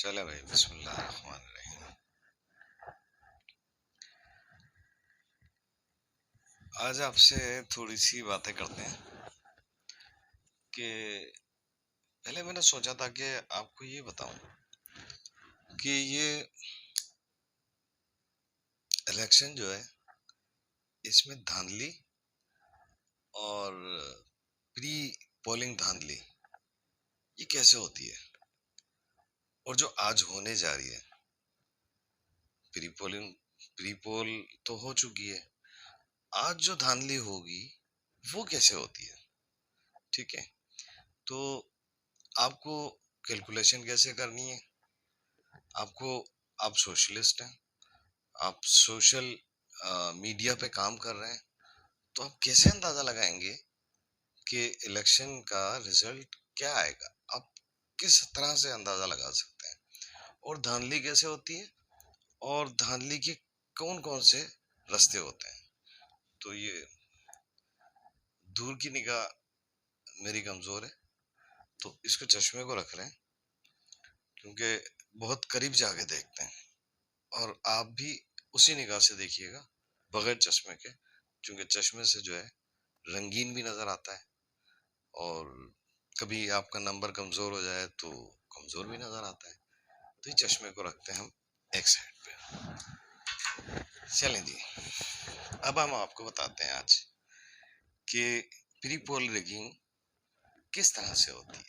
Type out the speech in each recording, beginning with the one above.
चले भाई, बिस्मिल्लाहिर्रहमानिर्रहीम। आज आपसे थोड़ी सी बातें करते हैं कि पहले मैंने सोचा था कि आपको ये बताऊं कि ये इलेक्शन जो है, इसमें धांधली और प्री पोलिंग धांधली ये कैसे होती है, और जो आज होने जा रही है प्री पोलिंग, प्री पोल तो हो चुकी है, आज जो धांधली होगी वो कैसे होती है। ठीक है, तो आपको कैलकुलेशन कैसे करनी है, आपको, आप सोशलिस्ट हैं, आप सोशल मीडिया पे काम कर रहे हैं, तो आप कैसे अंदाजा लगाएंगे कि इलेक्शन का रिजल्ट क्या आएगा। आप किस तरह से अंदाजा लगा सकते हैं, और धांधली कैसे होती है, और धांधली के कौन कौन से रास्ते होते हैं। तो ये दूर की निगाह मेरी कमजोर है, तो इसको चश्मे को रख रहे हैं, क्योंकि बहुत करीब जाके देखते हैं। और आप भी उसी निगाह से देखिएगा, बगैर चश्मे के, क्योंकि चश्मे से जो है रंगीन भी नजर आता है, और कभी आपका नंबर कमजोर हो जाए तो कमजोर भी नजर आता है। तो ये चश्मे को रखते हैं हम एक साइड पे। चलें जी, अब हम आपको बताते हैं आज कि प्री पोल रिगिंग किस तरह से होती है।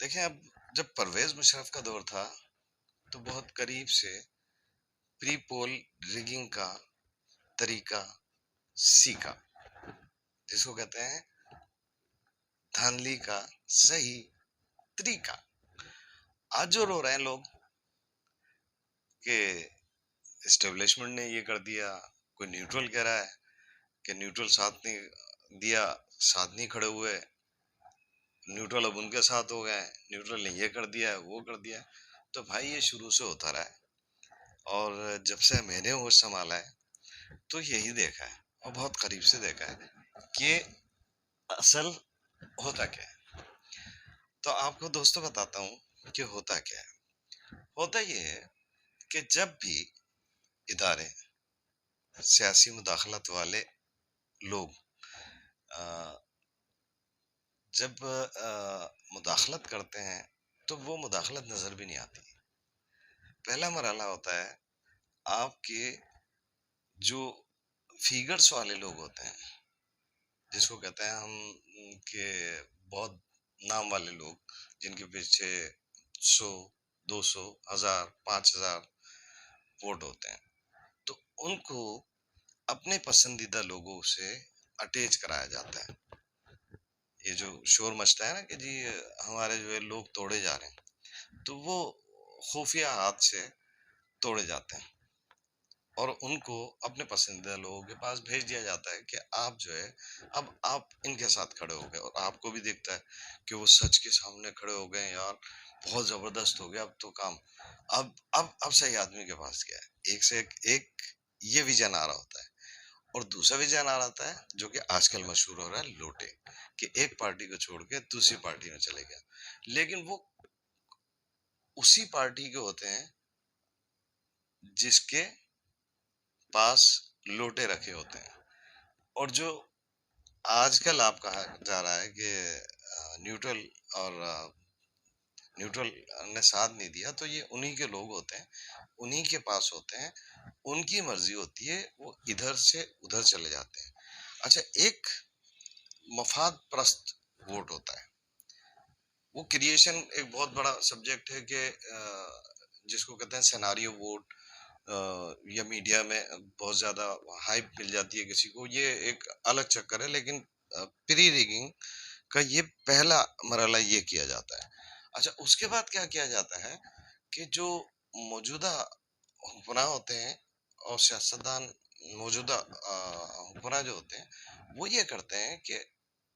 देखें, अब जब परवेज मुशर्रफ का दौर था तो बहुत करीब से प्री पोल रिगिंग का तरीका सीखा, जिसको कहते हैं धांधली का सही तरीका। आज जो रो रहे हैं लोग कि एस्टेब्लिशमेंट ने ये कर दिया, कोई न्यूट्रल कह रहा है कि न्यूट्रल साथ नहीं दिया, साथ नहीं खड़े हुए, न्यूट्रल अब उनके साथ हो गए, न्यूट्रल ने ये कर दिया है, वो कर दिया है। तो भाई ये शुरू से होता रहा है, और जब से मैंने होश संभाला है तो यही देखा है, और बहुत करीब से देखा है कि असल होता क्या है। तो आपको दोस्तों बताता हूँ कि होता क्या है। होता ये है कि जब भी इदारे, सियासी मुदाखलत वाले लोग जब मुदाखलत करते हैं तो वो मुदाखलत नजर भी नहीं आती। पहला मरहला होता है आपके जो फिगर्स वाले लोग होते हैं, जिसको कहते हैं हम कि बहुत नाम वाले लोग, जिनके पीछे 100, 200, 1000, 5000 वोट होते हैं, तो उनको अपने पसंदीदा लोगों से अटैच कराया जाता है। ये जो शोर मचता है ना कि जी हमारे जो है लोग तोड़े जा रहे हैं, तो वो खुफिया हाथ से तोड़े जाते हैं, और उनको अपने पसंदीदा लोगों के पास भेज दिया जाता है कि आप जो है, अब आप इनके साथ खड़े हो गए, और आपको भी दिखता है कि वो सच के सामने खड़े हो गए यार, बहुत जबरदस्त हो गया अब तो काम। अब सही आदमी के पास गया है, एक से एक ये विजन आ रहा होता है। और दूसरा विजन आ रहा होता है जो कि आजकल मशहूर हो रहा है, लोटे, कि एक पार्टी को छोड़ के दूसरी पार्टी में चले गया। लेकिन वो उसी पार्टी के होते हैं जिसके पास लोटे रखे होते हैं। और जो आजकल आप कहा जा रहा है कि न्यूट्रल, और न्यूट्रल ने साथ नहीं दिया, तो ये उन्हीं के लोग होते हैं, उन्हीं के पास होते हैं, उनकी मर्जी होती है, वो इधर से उधर चले जाते हैं। अच्छा, एक मफाद प्रस्त वोट होता है, वो क्रिएशन एक बहुत बड़ा सब्जेक्ट है कि जिसको कहते हैं सिनारियो वोट, या मीडिया में बहुत ज्यादा हाइप मिल जाती है किसी को, ये एक अलग चक्कर है। लेकिन प्री रिगिंग का ये पहला मरहला ये किया जाता है। अच्छा, उसके बाद क्या किया जाता है कि जो मौजूदा हुक्मरान होते हैं और सियासतदान, मौजूदा हुक्मरान जो होते हैं, वो ये करते हैं कि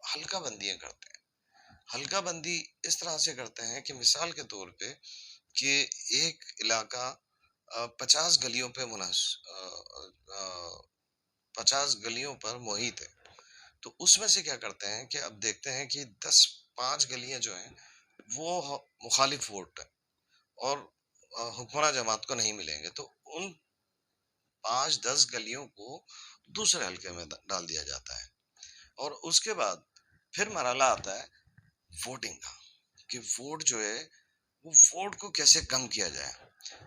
हल्का बंदियां करते हैं। हल्का बंदी इस तरह से करते हैं कि मिसाल के तौर पे कि एक इलाका 50 गलियों पे 50 गलियों पर मोहित है, तो उसमें से क्या करते हैं कि अब देखते हैं कि 5 गलियां जो हैं वो मुखालिफ वोट है और हुक्मरान जमात को नहीं मिलेंगे, तो उन 5-10 गलियों को दूसरे हलके में डाल दिया जाता है। और उसके बाद फिर मरहला आता है वोटिंग का, कि वोट जो है वो वोट को कैसे कम किया जाए।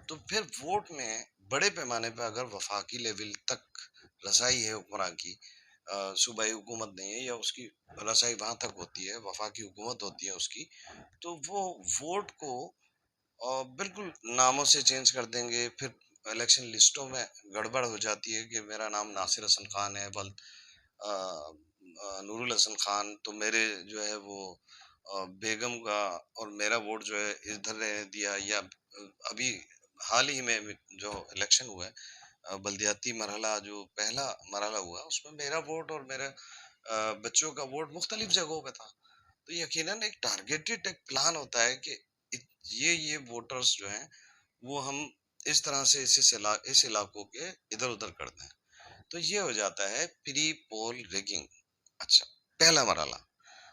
तो फिर वोट में बड़े पैमाने पर अगर वफाकी लेवल तक रसाई है हुक्मरान की, सूबाई हुकूमत नहीं है, या उसकी रसाई वहां तक होती है, वफाकी हुकूमत होती है उसकी, तो वो वोट को बिल्कुल नामों से चेंज कर देंगे। फिर इलेक्शन लिस्टों में गड़बड़ हो जाती है कि मेरा नाम नासिर हसन खान है, बल नूरुल हसन खान, तो मेरे जो है वो बेगम का और मेरा वोट जो है इधर रहने दिया। या अभी हाल ही में जो इलेक्शन हुआ है, बल्दियाती मरहला जो पहला मरहला हुआ, उसमें मेरा वोट और मेरे बच्चों का वोट मुख्तलिफ जगहों पे था। तो यकीनन एक टारगेटेड एक प्लान होता है कि ये वोटर्स जो हैं वो हम इस तरह से इस इलाकों के इधर उधर कर दें। तो ये हो जाता है प्री पोल रिगिंग। अच्छा, पहला मरहला।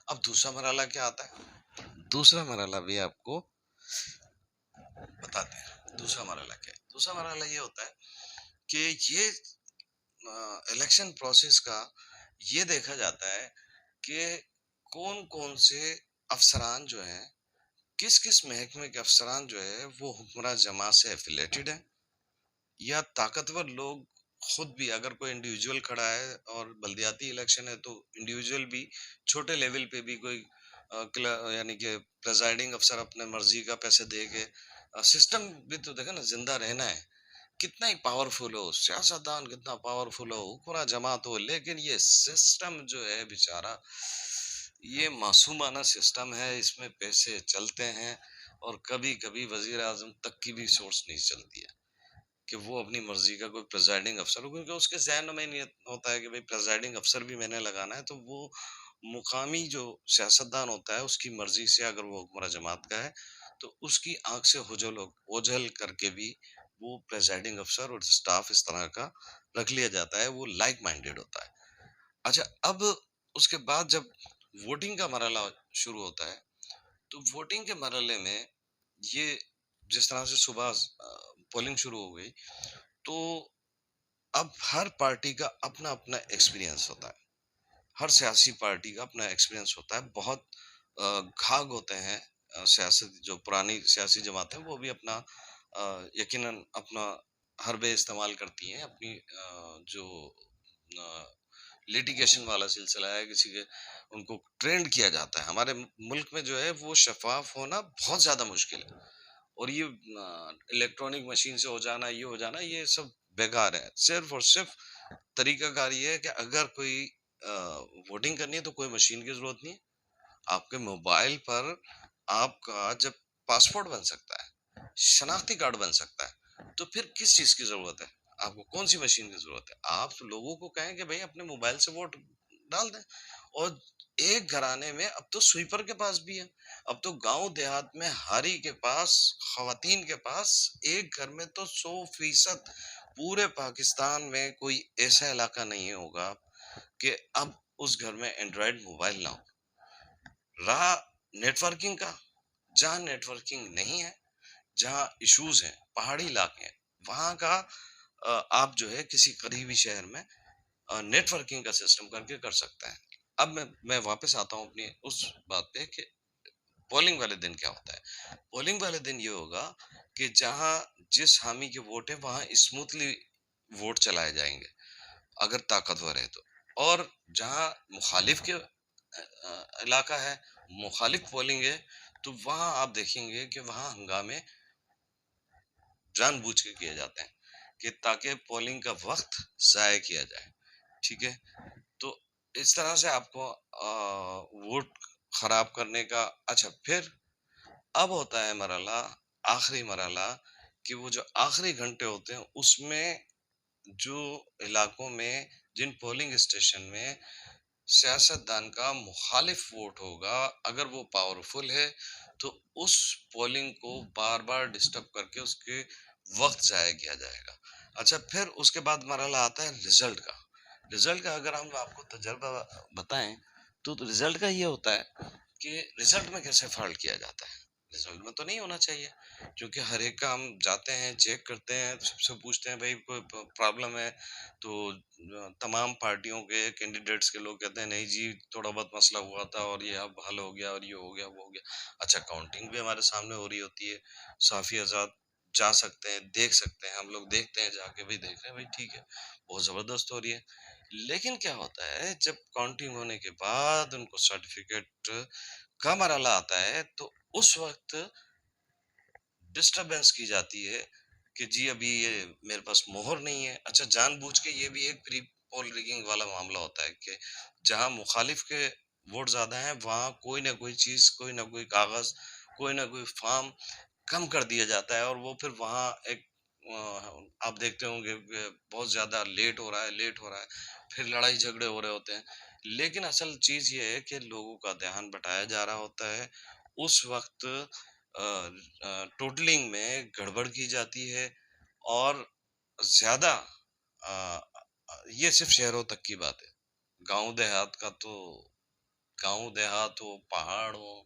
अब दूसरा मरहला क्या आता है? दूसरा मरहला भी आपको बताते हैं। दूसरा मरहला क्या है? दूसरा मरहला ये होता है कि ये इलेक्शन प्रोसेस का ये देखा जाता है कि कौन कौन से अफसरान जो हैं, किस किस महकमे के अफसरान जो है वो हुक्मरान जमात से एफिलेटेड है, या ताकतवर लोग खुद भी, अगर कोई इंडिविजुअल खड़ा है और बल्दियाती इलेक्शन है तो इंडिविजुअल भी छोटे लेवल पे भी कोई यानी कि प्रेजाइडिंग अफसर अपने मर्जी का पैसे दे के सिस्टम भी तो देखा ना, जिंदा रहना है। कितना ही पावरफुल हो सियासतदान, कितना पावरफुल हो हुक्मरान जमात हो, लेकिन ये सिस्टम जो है बेचारा, ये मासूमाना सिस्टम है, इसमें पैसे चलते हैं और कभी कभी वजीर आजम तक की भी सोर्स नहीं चलती है कि वो अपनी मर्जी का कोई प्रेजाइडिंग अफसर हो, क्योंकि उसके जहन में नहीं होता है कि भाई प्रेजाइडिंग अफसर भी मैंने लगाना है। तो वो मुकामी जो सियासतदान होता है उसकी मर्जी से, अगर वो हुक्मरान जमात का है तो उसकी आंख से हुजल ओझल करके भी वो प्रेजाइडिंग अफसर और स्टाफ इस तरह का रख लिया जाता है, वो लाइक माइंडेड होता है। अच्छा, अब उसके बाद जब वोटिंग का मरहला शुरू होता है, तो वोटिंग के मरहले में ये जिस तरह से सुबह पोलिंग शुरू हो गई, तो अब हर पार्टी का अपना अपना एक्सपीरियंस होता है। हर सियासी पार्टी का अपना एक्सपीरियंस होता है। बहुत घाग होते हैं सियासत, जो पुरानी सियासी जमातें वो भी अपना यकीनन अपना हरबे इस्तेमाल करती हैं। अपनी जो लिटिगेशन वाला सिलसिला है, किसी के उनको ट्रेंड किया जाता है। हमारे मुल्क में जो है वो शफाफ होना बहुत ज्यादा मुश्किल है, और ये इलेक्ट्रॉनिक मशीन से हो जाना, ये हो जाना, ये सब बेकार है। सिर्फ और सिर्फ तरीकाकार ये है कि अगर कोई वोटिंग करनी है तो कोई मशीन की जरूरत नहीं है। आपके मोबाइल पर आपका जब पासपोर्ट बन सकता है, शनाख्ती कार्ड बन सकता है, तो फिर किस चीज की जरूरत है? आपको कौन सी मशीन की जरूरत है? आप लोगों को कहें कि भाई अपने मोबाइल से वोट डाल दें। और एक घराने में अब तो स्वीपर के पास भी है। अब तो गांव देहात में हारी के पास, खवातीन के पास, एक घर में तो 100% पूरे पाकिस्तान में कोई ऐसा इलाका नहीं होगा कि अब उस घर में एंड्रॉयड मोबाइल ना हो। रहा नेटवर्किंग का, जहां नेटवर्किंग नहीं है, जहां इश्यूज हैं, पहाड़ी इलाके हैं, वहां का आप जो है किसी करीबी शहर में नेटवर्किंग का सिस्टम करके कर सकते हैं। अब मैं वापस आता हूँ अपनी उस बात पे कि पोलिंग वाले दिन क्या होता है। पोलिंग वाले दिन ये होगा कि जहां जिस हामी के वोट है वहां स्मूथली वोट चलाए जाएंगे, अगर ताकतवर है तो। और जहां मुखालिफ के इलाका है, मुखालिफ पोलिंग है, तो वहां आप देखेंगे कि वहां हंगामे जानबूझ के किए जाते हैं कि ताकि पोलिंग का वक्त जाया किया जाए। ठीक है, तो इस तरह से आपको वोट खराब करने का। अच्छा, फिर अब होता है मरहला, आखिरी मरहला, कि वो जो आखिरी घंटे होते हैं उसमें जो इलाकों में, जिन पोलिंग स्टेशन में सियासतदान का मुखालिफ वोट होगा, अगर वो पावरफुल है तो उस पोलिंग को बार बार डिस्टर्ब करके उसके वक्त जाया किया जाएगा। अच्छा, फिर उसके बाद मरहला आता है रिजल्ट का। रिजल्ट का अगर हम आपको तजर्बा बताएं, तो रिजल्ट का ये होता है कि रिजल्ट में कैसे फॉल्ट किया जाता है। रिजल्ट में तो नहीं होना चाहिए, क्योंकि हर एक का हम जाते हैं, चेक करते हैं, सबसे पूछते हैं भाई कोई प्रॉब्लम है, तो तमाम पार्टियों के कैंडिडेट्स के लोग कहते हैं नहीं जी थोड़ा बहुत मसला हुआ था और ये अब हल हो गया और ये हो गया वो हो गया। अच्छा, काउंटिंग भी हमारे सामने हो रही होती है, साफी आजाद जा सकते हैं, देख सकते हैं, हम लोग देखते हैं, जाके भी देख रहे हैं भाई ठीक है, बहुत जबरदस्त हो रही है। लेकिन क्या होता है जब काउंटिंग होने के बाद उनको सर्टिफिकेट का मरहला आता है, तो उस वक्त डिस्टरबेंस की जाती है कि जी अभी ये मेरे पास मोहर नहीं है। अच्छा, जानबूझ के ये भी एक प्री पोल रिगिंग वाला मामला होता है कि जहां मुखालिफ के वोट ज्यादा हैं वहां कोई ना कोई चीज, कोई ना कोई कागज, कोई ना कोई फॉर्म कम कर दिया जाता है, और वो फिर वहां एक आप देखते होंगे कि बहुत ज्यादा लेट हो रहा है, लेट हो रहा है, फिर लड़ाई झगड़े हो रहे होते हैं। लेकिन असल चीज ये है कि लोगों का ध्यान बटाया जा रहा होता है, उस वक्त टोटलिंग में गड़बड़ की जाती है। और ज्यादा ये सिर्फ शहरों तक की बात है। गांव देहात का तो, गांव देहात हो, पहाड़ हो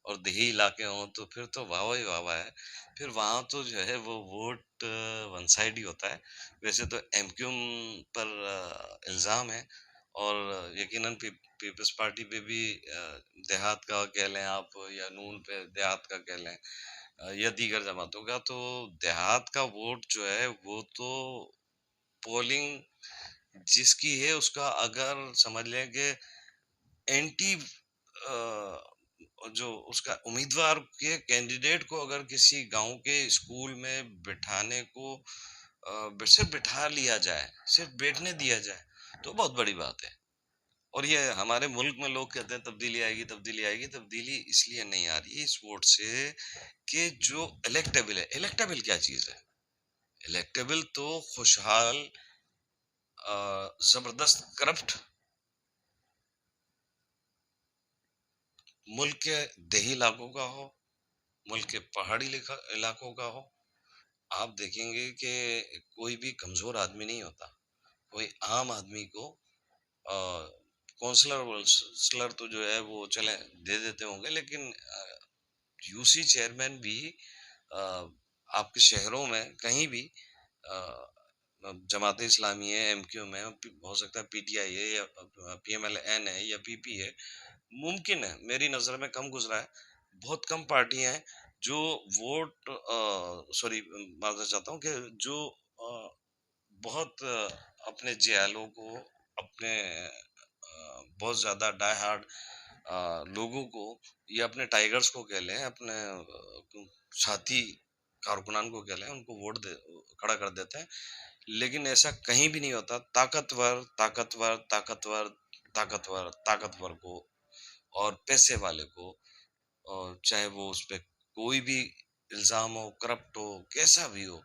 और देही इलाके हों, तो फिर तो वाह ही वाह है। फिर वहां तो जो है वो वोट वन साइड ही होता है। वैसे तो एमक्यूम पर इल्जाम है, और यकीनन पीपल्स पार्टी पे भी देहात का कह लें आप, या नून पे देहात का कह लें, या दीगर जमातों का, तो देहात का वोट जो है वो तो पोलिंग जिसकी है उसका अगर समझ लें कि एंटी जो उसका उम्मीदवार के कैंडिडेट को अगर किसी गांव के स्कूल में बिठाने को सिर्फ बिठा लिया जाए, सिर्फ बैठने दिया जाए, तो बहुत बड़ी बात है। और ये हमारे मुल्क में लोग कहते हैं तब्दीली आएगी, तब्दीली आएगी, तब्दीली इसलिए नहीं आ रही है इस वोट से कि जो इलेक्टेबल है, इलेक्टेबल क्या चीज है? इलेक्टेबल तो खुशहाल, जबरदस्त करप्ट मुल्क के देही इलाकों का हो, मुल्क के पहाड़ी इलाकों का हो। आप देखेंगे कि कोई भी कमजोर आदमी नहीं होता, कोई आम आदमी को काउंसलर वंसलर तो जो है वो चले दे देते होंगे, लेकिन यूसी चेयरमैन भी अ, आपके शहरों में कहीं भी जमात इस्लामी है, एमक्यूएम है, हो सकता है पीटीआई है, या पीएमएलएन है, या पीपी है, मुमकिन है, मेरी नजर में कम गुजरा है, बहुत कम पार्टियां हैं जो वोट, सॉरी मानना चाहता हूँ कि जो बहुत अपने जियालों को, अपने बहुत ज्यादा डाई हार्ड लोगों को, या अपने टाइगर्स को कह लें, अपने साथी कारकुनान को कह लें, उनको वोट दे खड़ा कर देते हैं। लेकिन ऐसा कहीं भी नहीं होता। ताकतवर ताकतवर ताकतवर ताकतवर ताकतवर को और पैसे वाले को, और चाहे वो उस पे कोई भी इल्जाम हो, करप्ट हो, कैसा भी हो,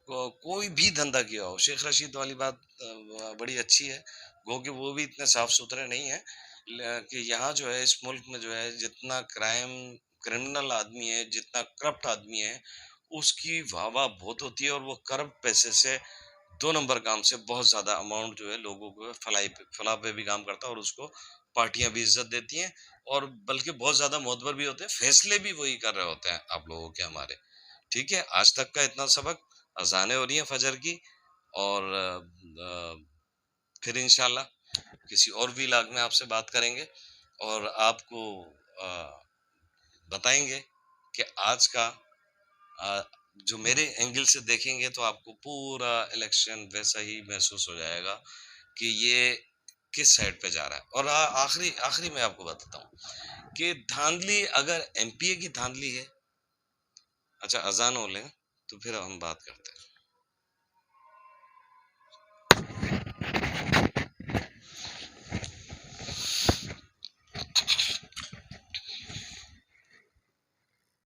कोई भी धंधा किया हो। शेख रशीद वाली बात बड़ी अच्छी है, गो कि वो भी इतने साफ सुथरे नहीं है, कि यहाँ जो है इस मुल्क में जो है जितना क्रिमिनल आदमी है, जितना करप्ट आदमी है, उसकी वाह वाह बहुत होती है, और वो करप्ट पैसे से दो नंबर काम से बहुत ज्यादा अमाउंट जो है लोगों को फलाह पे भी काम करता है, और उसको पार्टियां भी इज्जत देती हैं, और बल्कि बहुत ज्यादा मोतबर भी होते हैं, फैसले भी वही कर रहे होते हैं आप लोगों के, हमारे। ठीक है, आज तक का इतना सबक, अजानें हो रही हैं फजर की, और फिर इंशाल्लाह किसी और व्लॉग में आपसे बात करेंगे, और आपको अ, बताएंगे कि आज का अ, जो मेरे एंगल से देखेंगे तो आपको पूरा इलेक्शन वैसा ही महसूस हो जाएगा कि ये किस साइड पे जा रहा है। और आखिरी आखिरी में आपको बताता हूँ कि धांधली अगर एमपीए की धांधली है, अच्छा अजान हो ले तो फिर हम बात करते हैं।